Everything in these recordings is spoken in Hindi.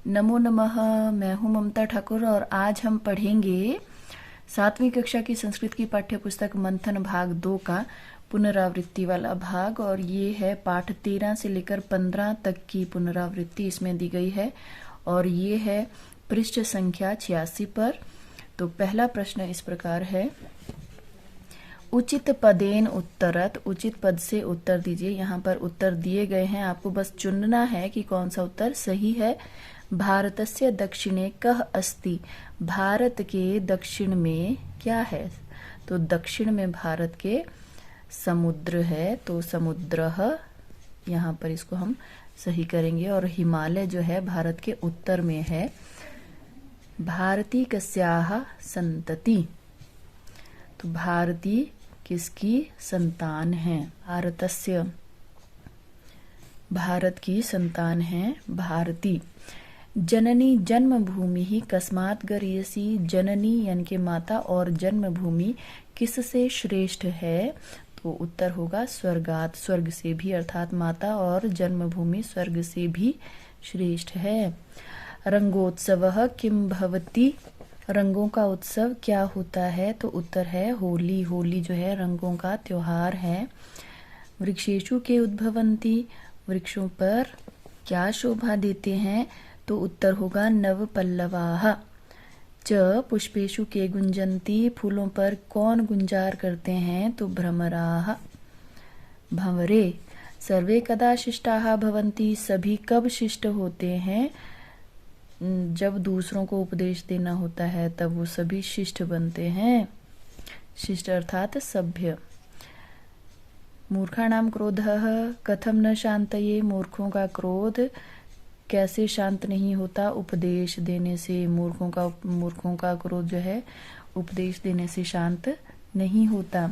नमो नमः। मैं हूं ममता ठाकुर और आज हम पढ़ेंगे 7वीं कक्षा की संस्कृत की पाठ्य पुस्तक मंथन भाग 2 का पुनरावृत्ति वाला भाग। और ये है पाठ 13 से लेकर 15 तक की पुनरावृत्ति इसमें दी गई है और ये है पृष्ठ संख्या 86 पर। तो पहला प्रश्न इस प्रकार है, उचित पदेन उत्तरत। उचित पद से उत्तर दीजिए। यहाँ पर उत्तर दिए गए हैं, आपको बस चुनना है कि कौन सा उत्तर सही है। भारतस्य दक्षिणे कः अस्ति। भारत के दक्षिण में क्या है? तो दक्षिण में भारत के समुद्र है, तो समुद्रः यहाँ पर इसको हम सही करेंगे। और हिमालय जो है भारत के उत्तर में है। भारती कस्याः संतति। तो भारती किसकी संतान है? भारतस्य, भारत की संतान है भारती। जननी जन्मभूमि ही कस्मात् गरीयसी। जननी यानी कि माता और जन्मभूमि किससे श्रेष्ठ है? तो उत्तर होगा स्वर्गात। स्वर्ग से भी, अर्थात माता और जन्मभूमि स्वर्ग से भी श्रेष्ठ है। रंगोत्सवः किं भवति। रंगों का उत्सव क्या होता है? तो उत्तर है होली। होली जो है रंगों का त्योहार है। वृक्षेषु के उद्भवन्ति। वृक्षों पर क्या शोभा देते हैं? तो उत्तर होगा नव पल्लवाः। च पुष्पेषु के गुंजन्ति। फूलों पर कौन गुंजार करते हैं? तो भ्रमराः। भंवरे। सर्वे कदा शिष्टाः भवन्ति। सभी कब शिष्ट होते हैं? जब दूसरों को उपदेश देना होता है तब वो सभी शिष्ट बनते हैं। शिष्ट अर्थात सभ्य। मूर्खाणाम क्रोधः कथम न शांतये। मूर्खों का क्रोध कैसे शांत नहीं होता? उपदेश देने से। मूर्खों का क्रोध जो है उपदेश देने से शांत नहीं होता।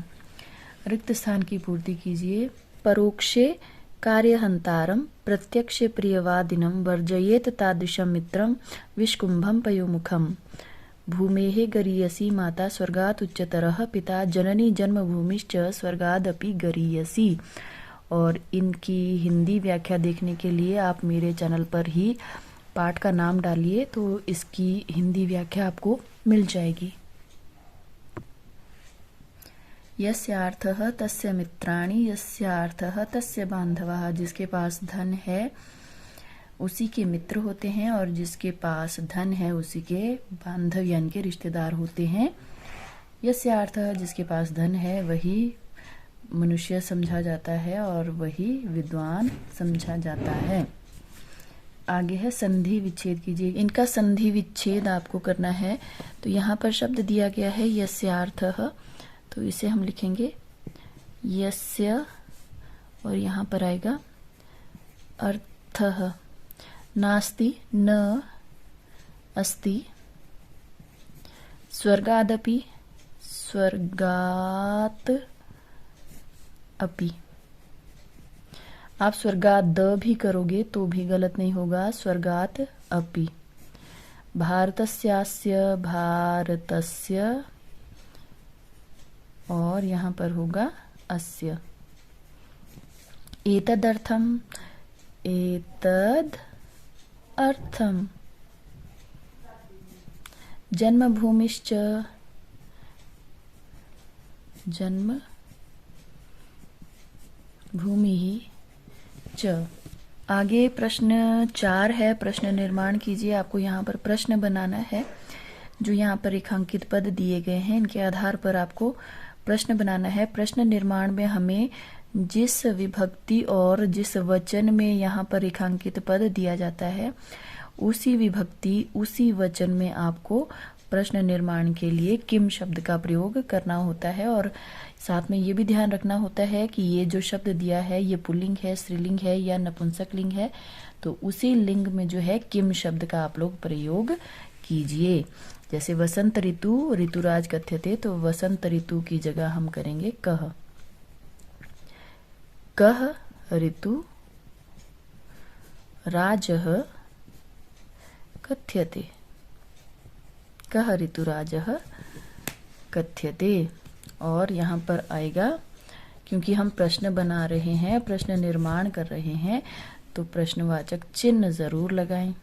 रिक्त स्थान की पूर्ति कीजिए। परोक्षे कार्यहंतारम प्रत्यक्षे प्रियवादिनं वर्जयेत तादृशं मित्रं विष्कुंभं पयोमुखम्। भूमेः गरीयसी माता स्वर्गात् उच्चतरः पिता जननी जन्मभूमिश्च स्वर्गादपि गरीयसी। और इनकी हिंदी व्याख्या देखने के लिए आप मेरे चैनल पर ही पाठ का नाम डालिए तो इसकी हिंदी व्याख्या आपको मिल जाएगी। यस्यार्थः तस्य मित्राणि। यस्यार्थः तस्य बांधवाः। जिसके पास धन है उसी के मित्र होते हैं और जिसके पास धन है उसी के बांधव यानी के रिश्तेदार होते हैं। यस्यार्थः जिसके पास धन है वही मनुष्य समझा जाता है और वही विद्वान समझा जाता है। आगे है संधि विच्छेद कीजिए। इनका संधि विच्छेद आपको करना है। तो यहाँ पर शब्द दिया गया है यस्यार्थः, तो इसे हम लिखेंगे यस्य और यहाँ पर आएगा अर्थः। नास्ति न अस्ति। स्वर्गादपि स्वर्गात् अपि। आप स्वर्गाद भी करोगे तो भी गलत नहीं होगा। स्वर्गात अपि। भारतस्यास्य भारतस्य और यहाँ पर होगा अस्य। एतदर्थम एतद अर्थम। जन्मभूमिश्च जन्म भूमि ही च। आगे प्रश्न 4 है। प्रश्न निर्माण कीजिए। आपको यहाँ पर प्रश्न बनाना है। जो यहाँ पर रेखांकित पद दिए गए हैं इनके आधार पर आपको प्रश्न बनाना है। प्रश्न निर्माण में हमें जिस विभक्ति और जिस वचन में यहाँ पर रेखांकित पद दिया जाता है उसी विभक्ति उसी वचन में आपको प्रश्न निर्माण के लिए किम शब्द का प्रयोग करना होता है। और साथ में ये भी ध्यान रखना होता है कि ये जो शब्द दिया है ये पुल्लिंग है, स्त्रीलिंग है या नपुंसक लिंग है। तो उसी लिंग में जो है किम शब्द का आप लोग प्रयोग कीजिए। जैसे वसंत ऋतु ऋतुराज कथ्यते, तो वसंत ऋतु की जगह हम करेंगे कह। कह ऋतु राजः कथ्यते। कह ऋतुराजः कथ्यते। और यहाँ पर आएगा, क्योंकि हम प्रश्न बना रहे हैं, प्रश्न निर्माण कर रहे हैं, तो प्रश्नवाचक चिन्ह जरूर लगाएं।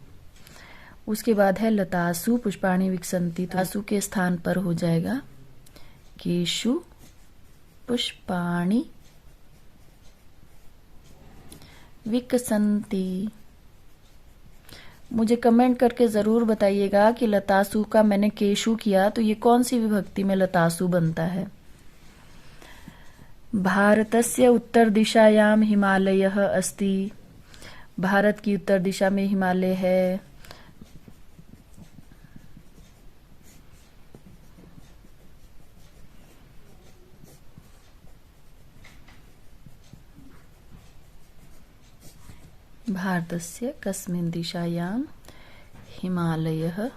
उसके बाद है लतासु पुष्पाणि विकसंती, तो लतासु के स्थान पर हो जाएगा केशु पुष्पाणि विकसंती। मुझे कमेंट करके जरूर बताइएगा कि लतासु का मैंने केशु किया तो ये कौन सी विभक्ति में लतासु बनता है। भारतस्य उत्तर दिशायाम हिमालयः अस्ति, भारत की उत्तर दिशा में हिमालय है। भारतस्य कस्मिन् दिशायां हिमालयः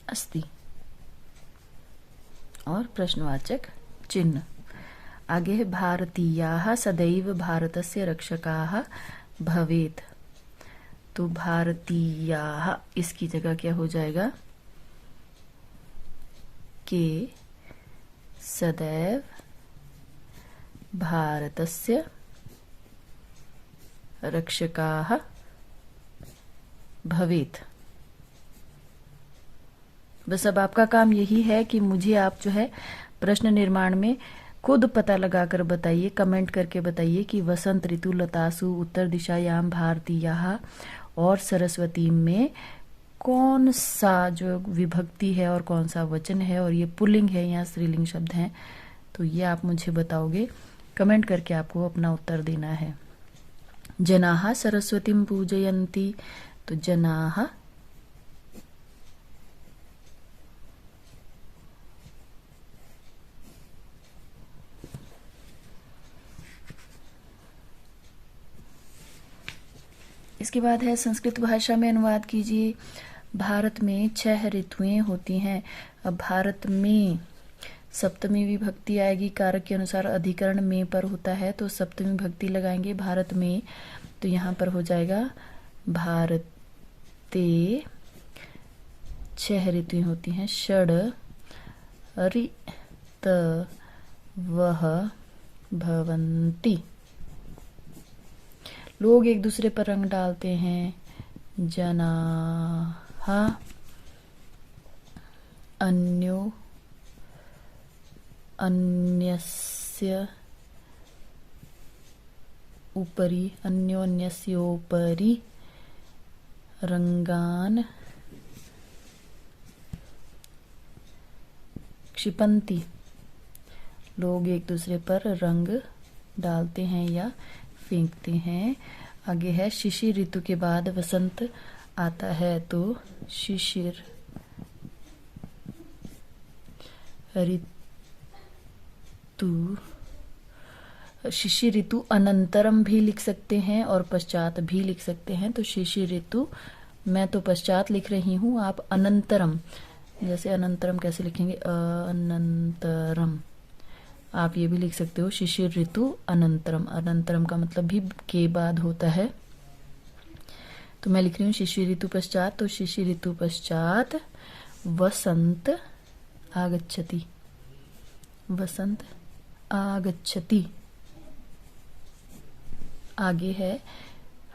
अस्ति, और प्रश्नवाचक चिन्ह। आगे है भारतीयाः सदैव भारतस्य रक्षकाः भवेत्, तो भारतीयाः इसकी जगह क्या हो जाएगा के सदैव भारतस्य रक्षकाः भवेत्। बस अब आपका काम यही है कि मुझे आप जो है प्रश्न निर्माण में खुद पता लगाकर बताइए, कमेंट करके बताइए कि वसंत ऋतु लतासु उत्तर दिशायाम भारतीयाः और सरस्वती में कौन सा जो विभक्ति है और कौन सा वचन है, और ये पुल्लिंग है या स्त्रीलिंग शब्द हैं, तो ये आप मुझे बताओगे। कमेंट करके आपको अपना उत्तर देना है। जनाः सरस्वतीं पूजयन्ति, तो जनाः इसके बाद है संस्कृत भाषा में अनुवाद कीजिए। भारत में 6 ऋतुएं होती हैं। अब भारत में सप्तमी विभक्ति आएगी, कारक के अनुसार अधिकरण में पर होता है तो सप्तमी विभक्ति लगाएंगे भारत में, तो यहाँ पर हो जाएगा भारते 6 ऋतुएं होती हैं। षड ऋतवः भवन्ति। लोग एक दूसरे पर रंग डालते हैं। जनाः अन्योन्यस्य उपरि रंगान क्षिपन्ति। लोग एक दूसरे पर रंग डालते हैं या फेंकते हैं। आगे है शिशिर ऋतु के बाद वसंत आता है, तो शिशिर ऋतु अनंतरम भी लिख सकते हैं और पश्चात भी लिख सकते हैं। तो शिशिर ऋतु, मैं तो पश्चात लिख रही हूं, आप अनंतरम, जैसे अनंतरम कैसे लिखेंगे, अनंतरम, आप ये भी लिख सकते हो शिशिर ऋतु अनंतरम। अनंतरम का मतलब भी के बाद होता है, तो मैं लिख रही हूँ शिशिर ऋतु पश्चात, तो शिशिर ऋतु पश्चात वसंत आगच्छति, वसंत आगच्छति। आगे है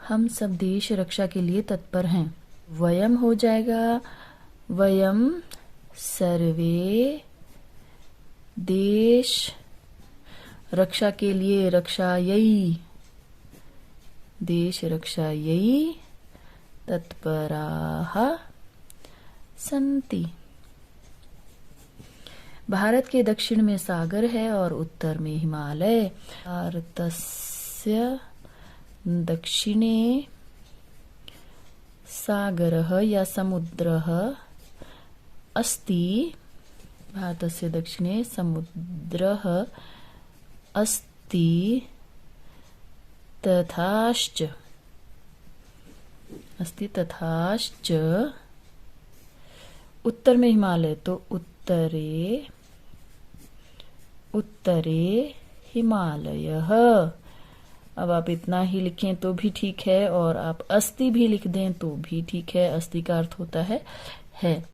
हम सब देश रक्षा के लिए तत्पर हैं। वयम हो जाएगा, वयम सर्वे देश रक्षा के लिए, रक्षायै, देश रक्षायै तत्पराः सन्ति। भारत के दक्षिण में सागर है और उत्तर में हिमालय। भारतस्य दक्षिणे सागरः या समुद्रः अस्ति, भारतस्य दक्षिणे समुद्रः अस्ति तथाश्च उत्तर में हिमालय, तो उत्तरे हिमालयः। अब आप इतना ही लिखें तो भी ठीक है, और आप अस्ति भी लिख दें तो भी ठीक है। अस्ति का अर्थ होता है